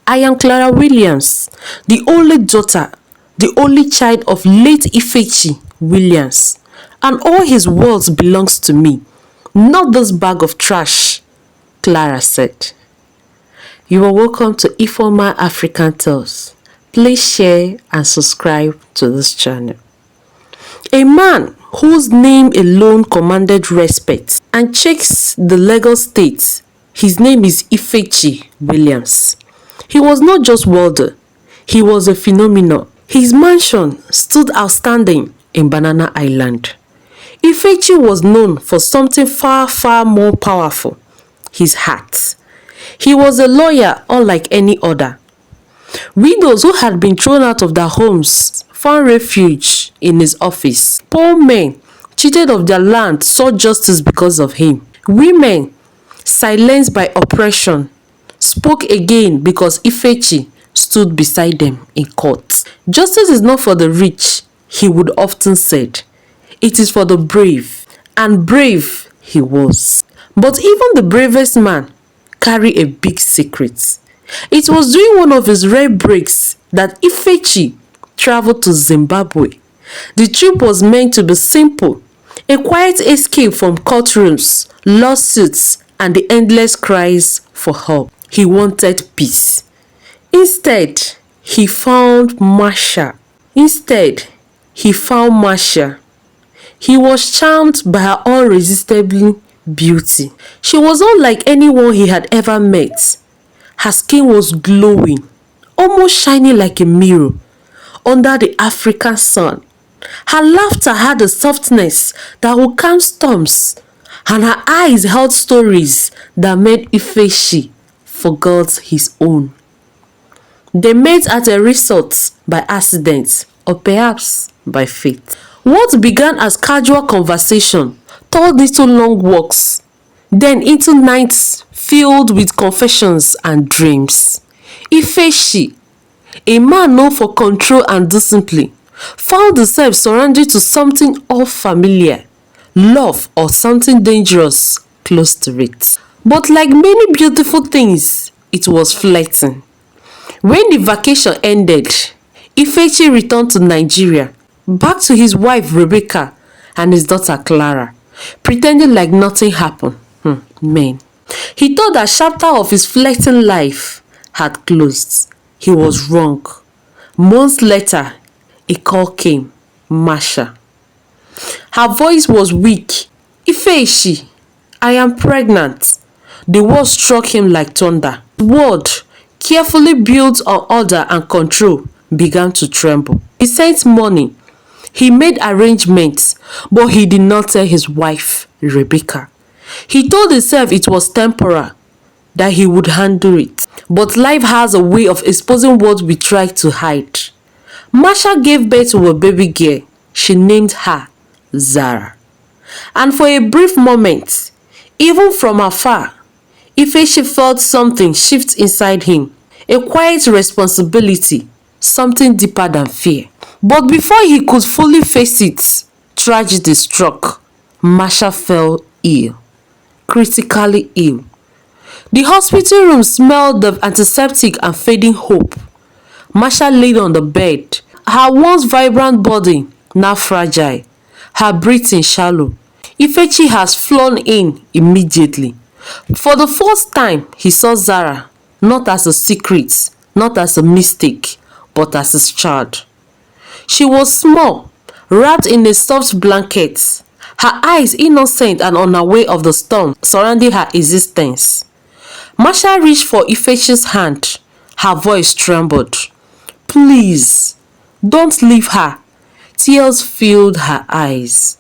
I am Clara Williams, the only daughter, the only child of late Ifechi Williams, and all his words belongs to me, not this bag of trash, Clara said. You are welcome to Ifeoma African Tales. Please share and subscribe to this channel. A man whose name alone commanded respect and checks the Lagos state, his name is Ifechi Williams. He was not just wealthy, he was a phenomenon. His mansion stood outstanding in Banana Island. Ifechi was known for something far, far more powerful, his heart. He was a lawyer unlike any other. Widows who had been thrown out of their homes found refuge in his office. Poor men cheated of their land saw justice because of him. Women, silenced by oppression, spoke again because Ifechi stood beside them in court. Justice is not for the rich, he would often said. It is for the brave, and brave he was. But even the bravest man carried a big secret. It was during one of his rare breaks that Ifechi traveled to Zimbabwe. The trip was meant to be simple, a quiet escape from courtrooms, lawsuits, and the endless cries for help. He wanted peace. Instead, he found Marsha. He was charmed by her irresistible beauty. She was unlike anyone he had ever met. Her skin was glowing, almost shining like a mirror under the African sun. Her laughter had a softness that would calm storms, and her eyes held stories that made Ifechi forget his own. They met at a resort by accident, or perhaps by fate. What began as casual conversation turned into long walks, then into nights filled with confessions and dreams. Ifechi, a man known for control and discipline, found himself surrounded to something unfamiliar, love or something dangerous close to it. But like many beautiful things, it was fleeting. When the vacation ended, Ifechi returned to Nigeria, back to his wife Rebecca and his daughter Clara, pretending like nothing happened. Man. He thought that chapter of his fleeting life had closed. He was wrong. Months later, a call came. Marsha. Her voice was weak. Ifechi, I am pregnant. The word struck him like thunder. The word, carefully built on order and control, began to tremble. He sent money. He made arrangements, but he did not tell his wife, Rebecca. He told himself it was temporary, that he would handle it. But life has a way of exposing what we try to hide. Marsha gave birth to a baby girl. She named her Zara. And for a brief moment, even from afar, Ifechi felt something shift inside him. A quiet responsibility, something deeper than fear. But before he could fully face it, tragedy struck. Marsha fell ill. Critically ill. The hospital room smelled of antiseptic and fading hope. Marsha laid on the bed, her once vibrant body now fragile, her breathing shallow. Ifechi has flown in immediately. For the first time, he saw Zara, not as a secret, not as a mistake, but as his child. She was small, wrapped in a soft blanket, her eyes innocent and unaware of the storm surrounding her existence. Marsha reached for Ifechi's hand. Her voice trembled. Please, don't leave her. Tears filled her eyes.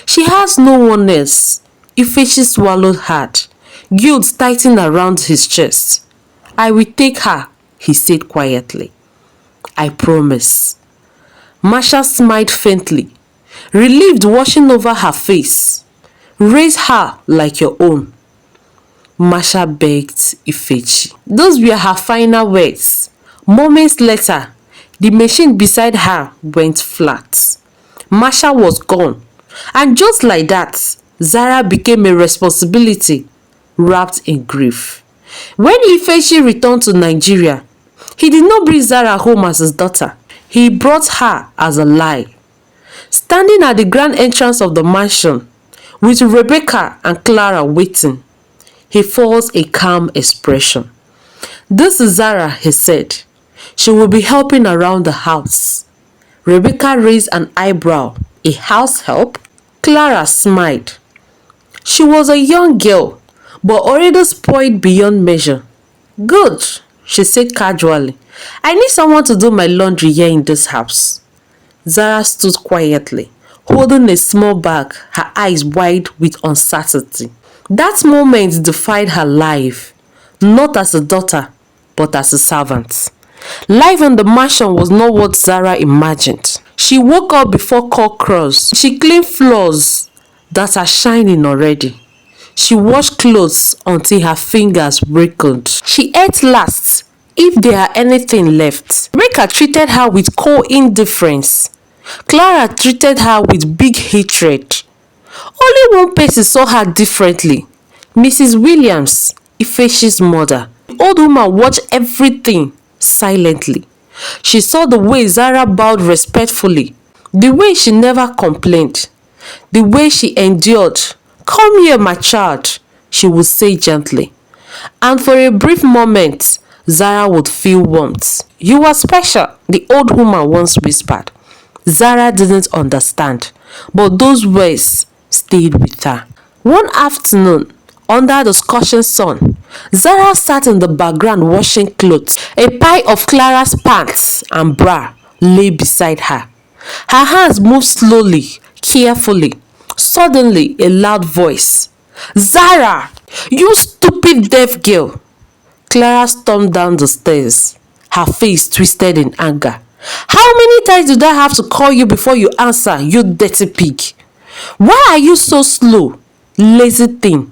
She has no one else. Ifechi swallowed hard. Guilt tightened around his chest. I will take her, he said quietly. I promise. Marsha smiled faintly, relieved washing over her face. Raise her like your own. Marsha begged Ifechi. Those were her final words. Moments later, the machine beside her went flat. Marsha was gone. And just like that, Zara became a responsibility wrapped in grief. When Ifechi returned to Nigeria, He did not bring Zara home as his daughter. He brought her as a lie. Standing at the grand entrance of the mansion, with Rebecca and Clara waiting, he forced a calm expression. "This is Zara," he said. "She will be helping around the house." Rebecca raised an eyebrow. "A house help?" Clara smiled. She was a young girl, but already spoiled beyond measure. "Good," she said casually. "I need someone to do my laundry here in this house." Zara stood quietly, holding a small bag, her eyes wide with uncertainty. That moment defined her life, not as a daughter, but as a servant. Life in the mansion was not what Zara imagined. She woke up before cock crows. She cleaned floors that are shining already. She washed clothes until her fingers wrinkled. She ate last, if there are anything left. Rebecca treated her with cold indifference. Clara treated her with big hatred. Only one person saw her differently. Mrs. Williams, Ifeshi's mother. The old woman watched everything silently. She saw the way Zara bowed respectfully, the way she never complained, the way she endured. "Come here, my child," she would say gently. And for a brief moment, Zara would feel warmth. "You are special," the old woman once whispered. Zara didn't understand, but those words stayed with her. One afternoon, under the scorching sun, Zara sat in the background washing clothes. A pile of Clara's pants and bra lay beside her. Her hands moved slowly, carefully. Suddenly, a loud voice. "Zara! You stupid deaf girl!" Clara stormed down the stairs, her face twisted in anger. "How many times did I have to call you before you answer, you dirty pig? Why are you so slow, lazy thing?"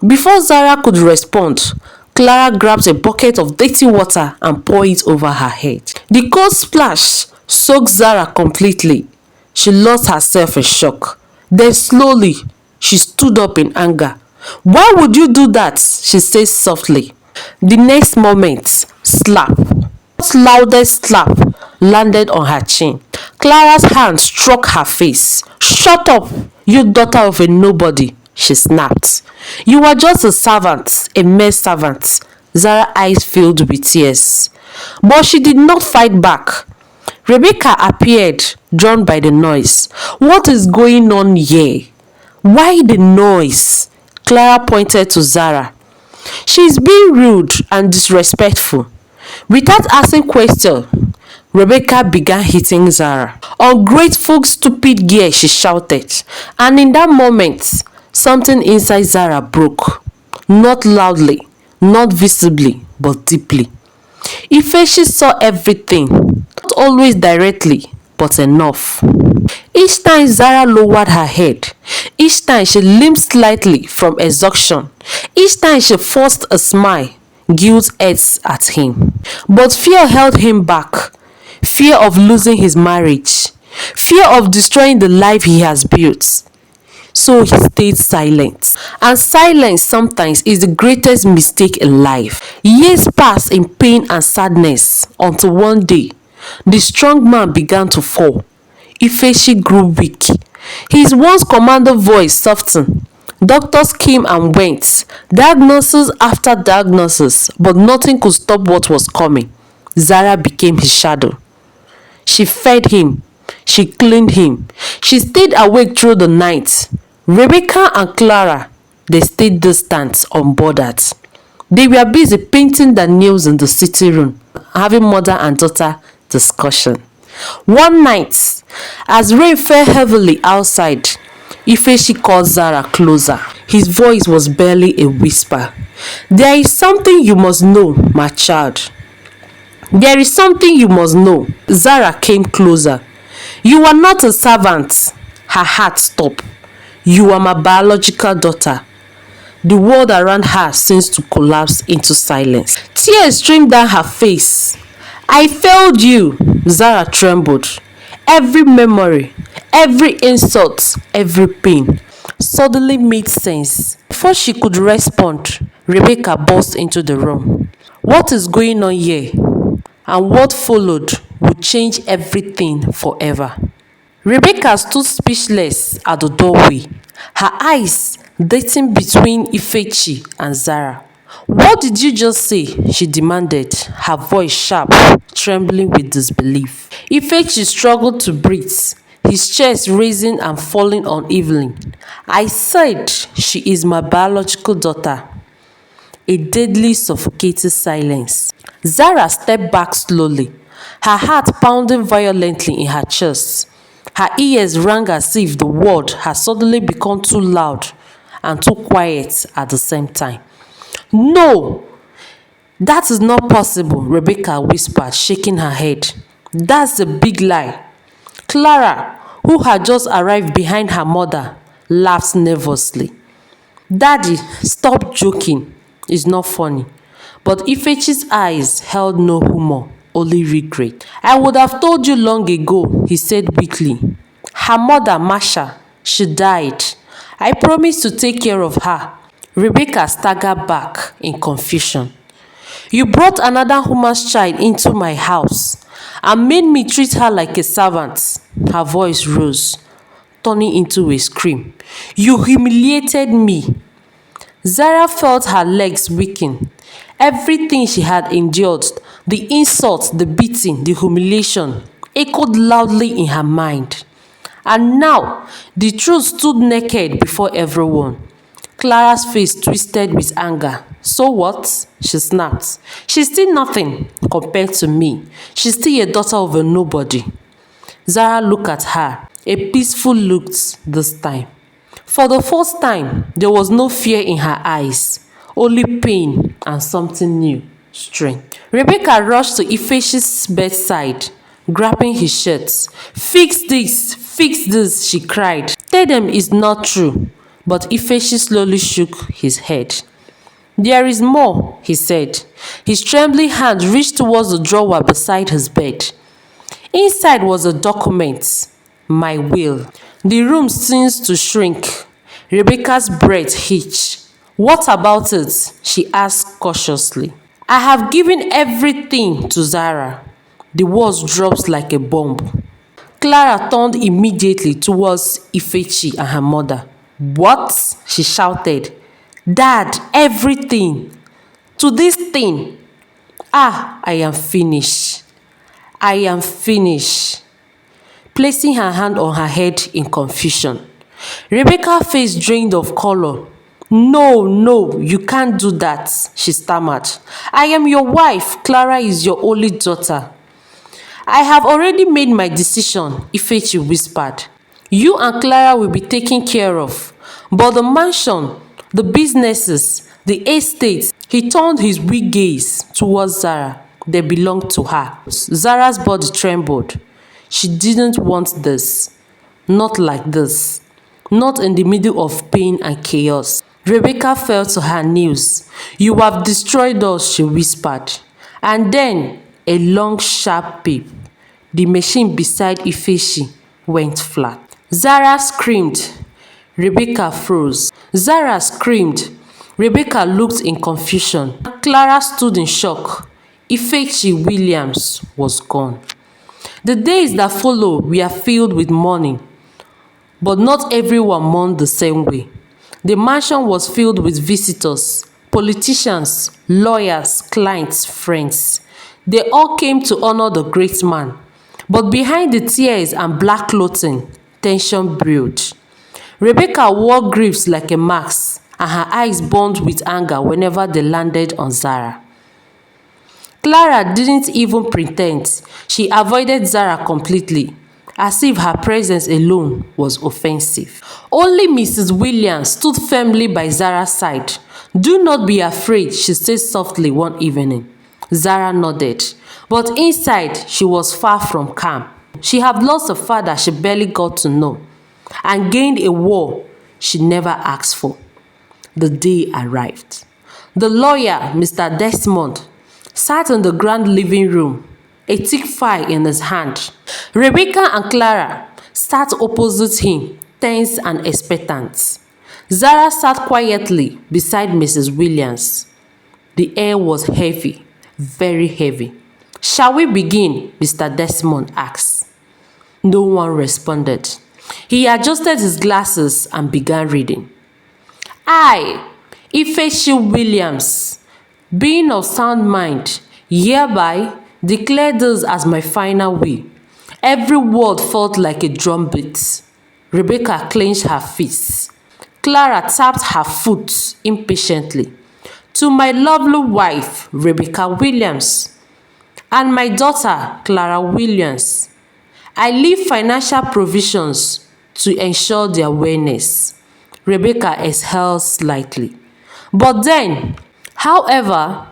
Before Zara could respond, Clara grabbed a bucket of dirty water and poured it over her head. The cold splash soaked Zara completely. She lost herself in shock. Then slowly, she stood up in anger. "Why would you do that?" she said softly. The next moment, slap. That loudest slap landed on her chin. Clara's hand struck her face. "Shut up, you daughter of a nobody," she snapped. "You are just a servant, a mere servant." Zara's eyes filled with tears. But she did not fight back. Rebecca appeared, drawn by the noise. "What is going on here? Why the noise?" Clara pointed to Zara. "She is being rude and disrespectful." Without asking questions, Rebecca began hitting Zara. "Ungrateful, stupid girl," she shouted. And in that moment, something inside Zara broke. Not loudly, not visibly, but deeply. Ifeshi saw everything, not always directly, but enough. Each time Zara lowered her head, each time she limped slightly from exhaustion, each time she forced a smile, guilt ate at him. But fear held him back. Fear of losing his marriage. Fear of destroying the life he has built. So he stayed silent. And silence sometimes is the greatest mistake in life. Years passed in pain and sadness until one day, the strong man began to fall. Ifeshi grew weak. His once commanding voice softened. Doctors came and went, diagnosis after diagnosis, but nothing could stop what was coming. Zara became his shadow. She fed him. She cleaned him. She stayed awake through the night. Rebecca and Clara, they stayed distant, unbothered. They were busy painting their nails in the sitting room, having mother and daughter discussion. One night, as rain fell heavily outside, Ifeshi called Zara closer. His voice was barely a whisper. "There is something you must know, my child. There is something you must know." Zara came closer. "You are not a servant." Her heart stopped. "You are my biological daughter." The world around her seemed to collapse into silence. Tears streamed down her face. "I failed you." Zara trembled. Every memory, every insult, every pain suddenly made sense. Before she could respond, Rebecca burst into the room. "What is going on here?" and what followed would change everything forever. Rebecca stood speechless at the doorway, her eyes dating between Ifechi and Zara. "What did you just say?" she demanded, her voice sharp, trembling with disbelief. Ifechi struggled to breathe, his chest raising and falling unevenly. "I said she is my biological daughter." A deadly, suffocating silence. Zara stepped back slowly, her heart pounding violently in her chest. Her ears rang as if the world had suddenly become too loud and too quiet at the same time. "No, that is not possible," Rebecca whispered, shaking her head. "That's a big lie." Clara, who had just arrived behind her mother, laughed nervously. "Daddy, stop joking. It's not funny." But Ifechi's eyes held no humor, only regret. "I would have told you long ago," he said weakly. "Her mother, Masha, she died. I promised to take care of her." Rebecca staggered back in confusion. "You brought another woman's child into my house and made me treat her like a servant." Her voice rose, turning into a scream. "You humiliated me." Zara felt her legs weaken. Everything she had endured, the insult, the beating, the humiliation, echoed loudly in her mind. And now, the truth stood naked before everyone. Clara's face twisted with anger. "So what?" she snapped. "She's still nothing compared to me. She's still a daughter of a nobody." Zara looked at her, a peaceful look this time. For the first time, there was no fear in her eyes, only pain and something new, strange. Rebecca rushed to Ifechi's bedside, grabbing his shirt. Fix this, she cried. "Tell them it's not true." But Ifechi slowly shook his head. "There is more," he said. His trembling hand reached towards the drawer beside his bed. Inside was a document, my will. The room seemed to shrink. Rebecca's breath hitched. "What about it?" she asked cautiously. "I have given everything to Zara." The words dropped like a bomb. Clara turned immediately towards Ifechi and her mother. "What?" she shouted. "Dad, everything. To this thing. Ah, I am finished. I am finished." Placing her hand on her head in confusion. Rebecca's face drained of color. No, you can't do that," she stammered. "I am your wife. Clara is your only daughter." "I have already made my decision," Ifechi whispered. "You and Clara will be taken care of. But the mansion, the businesses, the estate," he turned his weak gaze towards Zara. "They belong to her." Zara's body trembled. She didn't want this. Not like this. Not in the middle of pain and chaos. Rebecca fell to her knees. "You have destroyed us," she whispered. And then a long sharp peep. The machine beside Ifechi went flat. Zara screamed. Rebecca froze. Zara screamed. Rebecca looked in confusion. Clara stood in shock. Ifechi Williams was gone. The days that followed were filled with mourning, but not everyone mourned the same way. The mansion was filled with visitors, politicians, lawyers, clients, friends. They all came to honor the great man. But behind the tears and black clothing, tension brewed. Rebecca wore griefs like a mask, and her eyes burned with anger whenever they landed on Zara. Clara didn't even pretend. She avoided Zara completely, as if her presence alone was offensive. Only Mrs. Williams stood firmly by Zara's side. "Do not be afraid," she said softly one evening. Zara nodded, but inside she was far from calm. She had lost a father she barely got to know, and gained a war she never asked for. The day arrived. The lawyer, Mr. Desmond, sat in the grand living room, a thick file in his hand. Rebecca and Clara sat opposite him, tense and expectant. Zara sat quietly beside Mrs. Williams. The air was heavy, very heavy. "Shall we begin?" Mr. Desmond asked. No one responded. He adjusted his glasses and began reading. "I, Ifeshi Williams, being of sound mind, hereby declare this as my final will." Every word felt like a drumbeat. Rebecca clenched her fists. Clara tapped her foot impatiently. "To my lovely wife, Rebecca Williams, and my daughter, Clara Williams, I leave financial provisions to ensure their wellness." Rebecca exhaled slightly. "But then, however,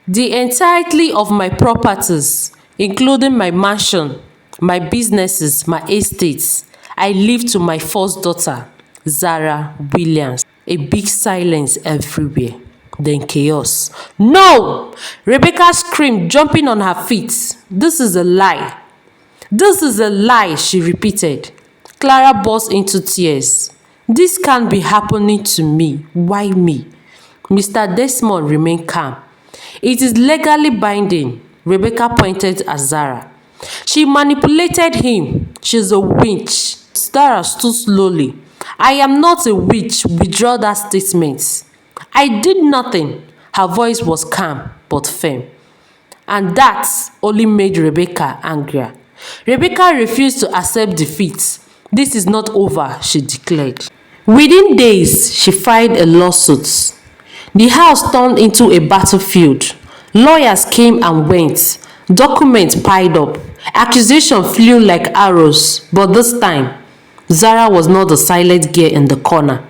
the entirety of my properties, including my mansion, my businesses, my estates, I leave to my first daughter, Zara Williams." A big silence everywhere. Then chaos. "No!" Rebecca screamed, jumping on her feet. "This is a lie. This is a lie," she repeated. Clara burst into tears. "This can't be happening to me. Why me?" Mr. Desmond remained calm. "It is legally binding." Rebecca pointed at Zara. "She manipulated him. She's a witch." Zara stood slowly. "I am not a witch. Withdraw that statement." "I did nothing." Her voice was calm but firm. And that only made Rebecca angrier. Rebecca refused to accept defeat. "This is not over," she declared. Within days, she filed a lawsuit. The house turned into a battlefield. Lawyers came and went. Documents piled up. Accusations flew like arrows. But this time, Zara was not the silent girl in the corner.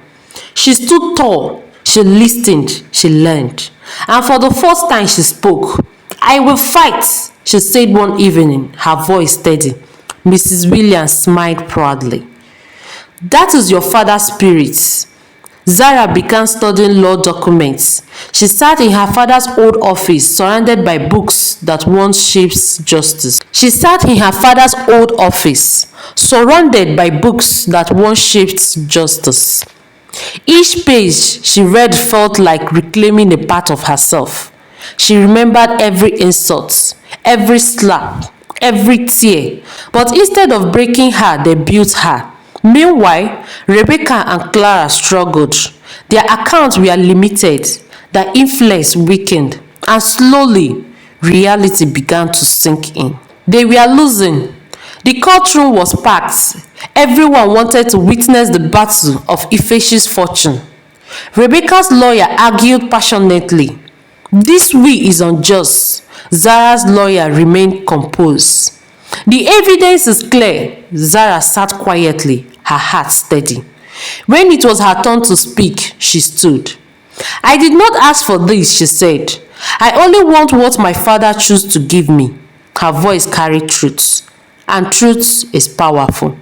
She stood tall. She listened. She learned. And for the first time, she spoke. "I will fight," she said one evening, her voice steady. Mrs. Williams smiled proudly. "That is your father's spirit." Zara began studying law documents. She sat in her father's old office, surrounded by books that once shaped justice. Each page she read felt like reclaiming a part of herself. She remembered every insult, every slap, every tear. But instead of breaking her, they built her. Meanwhile, Rebecca and Clara struggled. Their accounts were limited, their influence weakened, and slowly, reality began to sink in. They were losing. The courtroom was packed. Everyone wanted to witness the battle of Ifeshi's fortune. Rebecca's lawyer argued passionately. "This will is unjust." Zara's lawyer remained composed. "The evidence is clear." Zara sat quietly, her heart steady. When it was her turn to speak, she stood. "I did not ask for this," she said. "I only want what my father chose to give me." Her voice carried truth, and truth is powerful.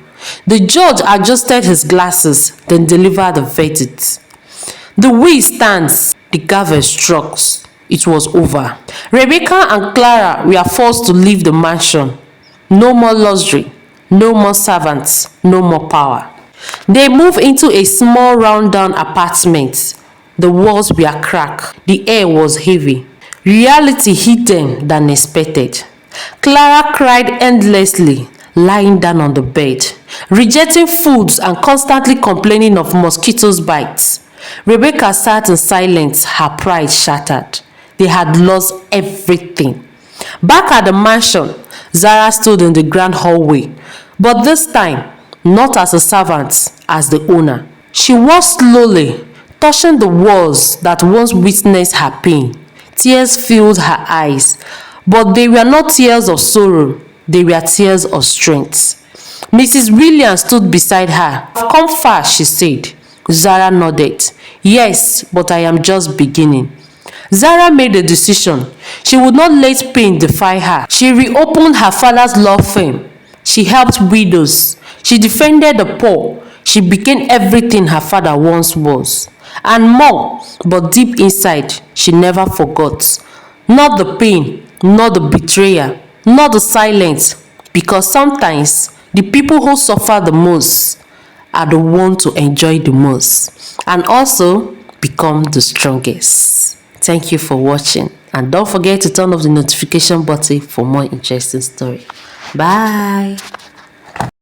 The judge adjusted his glasses, then delivered the verdict. "The will stands." The gavel struck. It was over. Rebecca and Clara were forced to leave the mansion. No more luxury, no more servants, no more power. They moved into a small rundown apartment. The walls were cracked. The air was heavy. Reality hit them than expected. Clara cried endlessly, lying down on the bed, rejecting foods and constantly complaining of mosquitoes' bites. Rebecca sat in silence, her pride shattered. They had lost everything. Back at the mansion, Zara stood in the grand hallway, but this time, not as a servant, as the owner. She walked slowly, touching the walls that once witnessed her pain. Tears filled her eyes, but they were not tears of sorrow, they were tears of strength. Mrs. Williams stood beside her. "I've come far," she said. Zara nodded. "Yes, but I am just beginning." Zara made a decision. She would not let pain defy her. She reopened her father's law firm. She helped widows. She defended the poor. She became everything her father once was. And more, but deep inside, she never forgot. Not the pain, not the betrayal, not the silence. Because sometimes, the people who suffer the most are the ones to enjoy the most. And also, become the strongest. Thank you for watching. And don't forget to turn off the notification button for more interesting story. Bye.